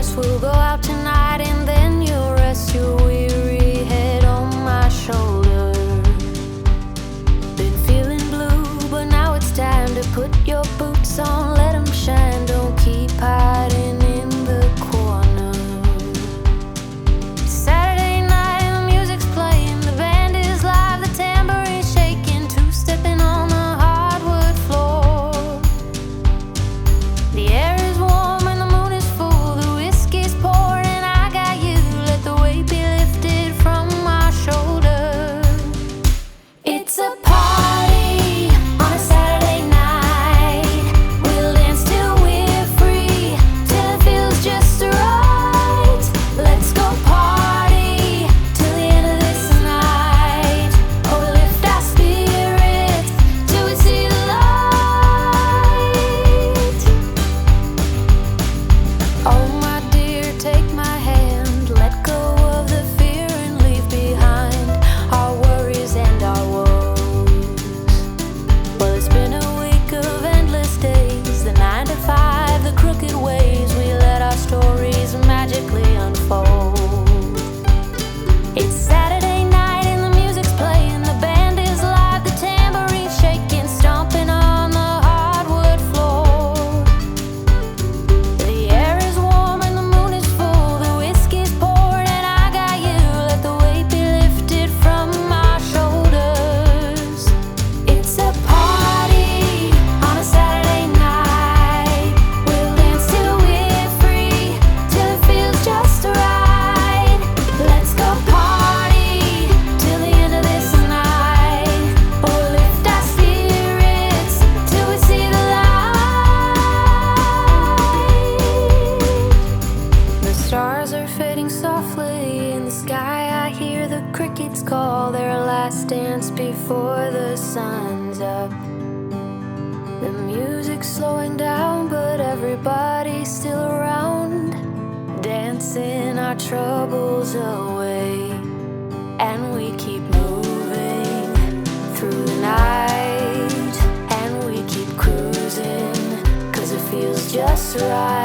guess we'll go out tonight and then you'll rest your weary head on my shoulder. Been feeling blue, but now it's time to put your boots on, let them shine, don't keep hiding in the corner. Saturday night and the music's playing, the band is live, the tamborine's shaking, two-stepping on the hardwood floor. The air is warm and the moon is full, the whiskey's poured and I got you, let the weight be lifted from my shoulder. It's a party on a Saturday night, we'll dance till we're free, till it feels just right. Let's go party till the end of this night. Oh, lift our spirits till we see the light. Oh my dear, take my hand, let go of the fear and leave behind our worries and our woes. Well, it's been a week of endless days, the 9 to 5, the crooked ways, we let our stories magically unfold. It's Saturday night and the music's playing, the band is live, the tamborine's shaking, stomping on the hardwood floor. The air is warm and the moon is full, the whiskey's poured and I got you, let the weight be lifted from my shoulders. It's a party on a Saturday night, we'll dance till we're free, till it feels just right. Let's go party till the end of this night. Oh, lift our spirits till we see the light. The stars are fading softly in the sky, I hear the crickets call their last dance before the sun's up. The music's slowing down, but everybody's still around, dancing our troubles away. And we keep moving through the night, and we keep cruising, 'cause it feels just right.